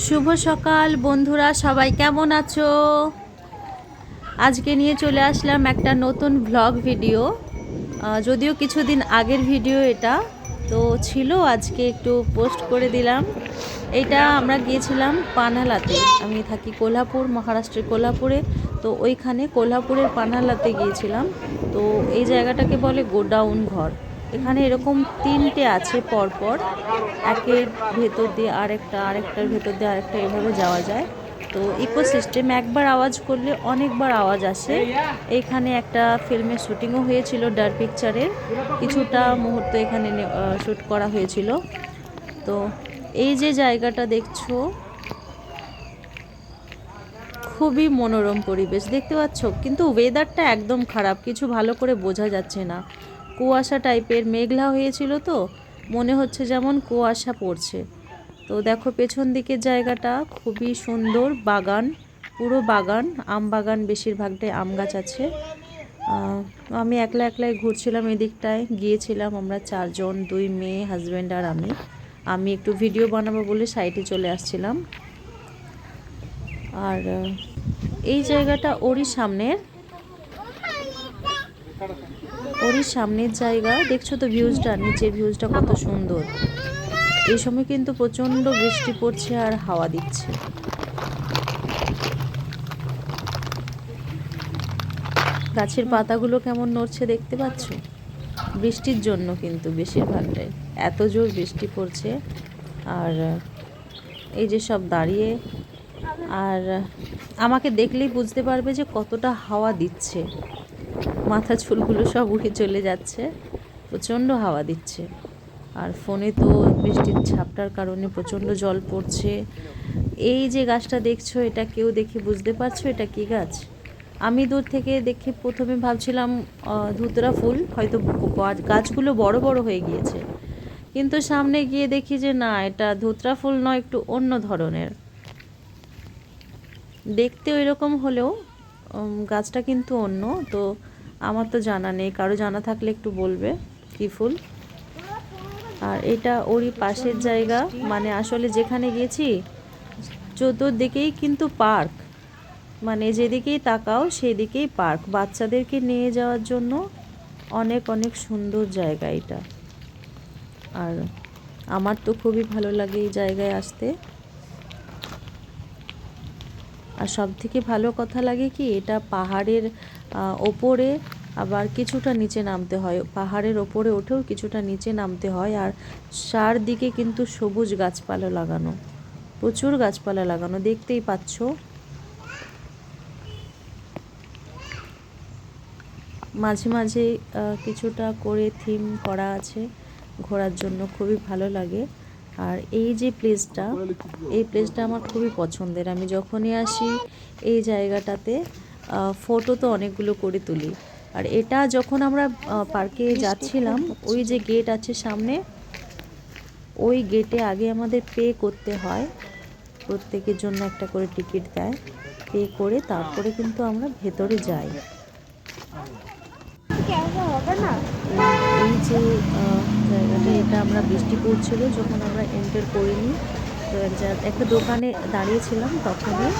শুভ সকাল বন্ধুরা, সবাই কেমন আছো? আজকে নিয়ে চলে আসলাম একটা নতুন ভ্লগ ভিডিও। যদিও কিছুদিন আগের ভিডিও এটা তো ছিল, আজকে একটু পোস্ট করে দিলাম। এটা আমরা গিয়েছিলাম পানালাতে। আমি থাকি কোল্হাপুর, মহারাষ্ট্রের কোল্হাপুরে। তো ওইখানে কোল্হাপুরের পানালাতে গিয়েছিলাম। তো এই জায়গাটাকে বলে গোডাউন ঘর। এখানে এরকম তিনটে আছে পরপর, একের ভেতর দিয়ে আরেকটা, আরেকটার ভেতর দিয়ে আরেকটা, এভাবে যাওয়া যায়। তো ইকোসিস্টেম, একবার আওয়াজ করলে অনেকবার আওয়াজ আসে। এইখানে একটা ফিল্মের শ্যুটিংও হয়েছিল, ডার পিকচারের কিছুটা মুহূর্ত এখানে শ্যুট করা হয়েছিল। তো এই যে জায়গাটা দেখছো, খুবই মনোরম পরিবেশ দেখতে পাচ্ছ, কিন্তু ওয়েদারটা একদম খারাপ, কিছু ভালো করে বোঝা যাচ্ছে না। কুয়াশা টাইপের মেঘলা হয়েছিল, তো মনে হচ্ছে যেমন কুয়াশা পড়ছে। তো দেখো পেছন দিকের জায়গাটা খুবই সুন্দর, বাগান, পুরো বাগান, আম বাগান, বেশিরভাগটাই আম গাছ আছে। আমি একলা একলাই ঘুরছিলাম এদিকটায়। গিয়েছিলাম আমরা চারজন, 2 মেয়ে, হাজব্যান্ড আর আমি একটু ভিডিও বানাবো বলে সাইডে চলে আসছিলাম। আর এই জায়গাটা ওরই সামনের জায়গা। দেখছো তো ভিউজটা, নিচের ভিউজটা কত সুন্দর। এই সময় কিন্তু প্রচণ্ড বৃষ্টি পড়ছে আর হাওয়া দিচ্ছে। গাছের পাতাগুলো কেমন নড়ছে দেখতে পাচ্ছ, বৃষ্টির জন্য কিন্তু বেশিরভাগটাই এত জোর বৃষ্টি পড়ছে। আর এই যে সব দাঁড়িয়ে, আর আমাকে দেখলেই বুঝতে পারবে যে কতটা হাওয়া দিচ্ছে। মাথা চুলগুলো সব উঠে চলে যাচ্ছে, প্রচণ্ড হাওয়া দিচ্ছে। আর ফোনে তো বৃষ্টির ঝাপটার কারণে প্রচণ্ড জল পড়ছে। এই যে গাছটা দেখছো, এটা কেউ দেখে বুঝতে পারছো এটা কি গাছ? আমি দূর থেকে দেখে প্রথমে ভাবছিলাম ধুতরা ফুল, হয়তো গাছগুলো বড় বড় হয়ে গিয়েছে। কিন্তু সামনে গিয়ে দেখি যে না, এটা ধুতরা ফুল নয়, একটু অন্য ধরনের দেখতে। ওই রকম হলেও গাছটা কিন্তু অন্য। তো আমার তো জানা নেই, কারো জানা থাকলে একটু বলবে কি ফুল। আর এটা ওরই পাশের জায়গা, মানে আসলে যেখানে গেছি চতুর্দিকেই কিন্তু পার্ক, মানে যেদিকেই তাকাও সেদিকেই পার্ক, বাচ্চাদেরকে নিয়ে যাওয়ার জন্য অনেক অনেক সুন্দর জায়গা এটা। আর আমার তো খুবই ভালো লাগে এই জায়গায় আসতে। আর সব থেকে ভালো কথা লাগে কি, এটা পাহাড়ের ওপরে, আবার কিছুটা নিচে নামতে হয়। পাহাড়ের ওপরে উঠেও কিছুটা নিচে নামতে হয়। আর চারদিকে কিন্তু সবুজ গাছপালা লাগানো, প্রচুর গাছপালা লাগানো, দেখতেই পাচ্ছ। মাঝে মাঝে কিছুটা করে থিম করা আছে ঘোরার জন্য, খুবই ভালো লাগে। আর এই যে প্লেসটা, এই প্লেসটা আমার খুবই পছন্দের। আমি যখনই আসি এই জায়গাটাতে ফটো তো অনেকগুলো করে তুলি। আর এটা যখন আমরা পার্কে যাচ্ছিলাম, ওই যে গেট আছে সামনে, ওই গেটে আগে আমাদের পে করতে হয়, প্রত্যেকের জন্য একটা করে টিকিট দেয়। পে করে তারপরে কিন্তু আমরা ভেতরে যাই। এই যে জায়গাটা, এটা আমরা বৃষ্টি পড়ছিল যখন আমরা এন্টার করিনি, তো একটা দোকানে দাঁড়িয়েছিলাম তখনই।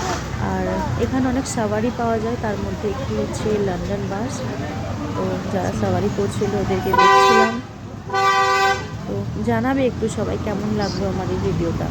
আর এখানে অনেক সাওয়ারি পাওয়া যায়, তার মধ্যে একটি হচ্ছে লন্ডন বাস। তো যারা সাওয়ারি করছিল ওদেরকে দেখছিলাম। তো জানাবে একটু সবাই কেমন লাগলো আমার এই ভিডিওটা।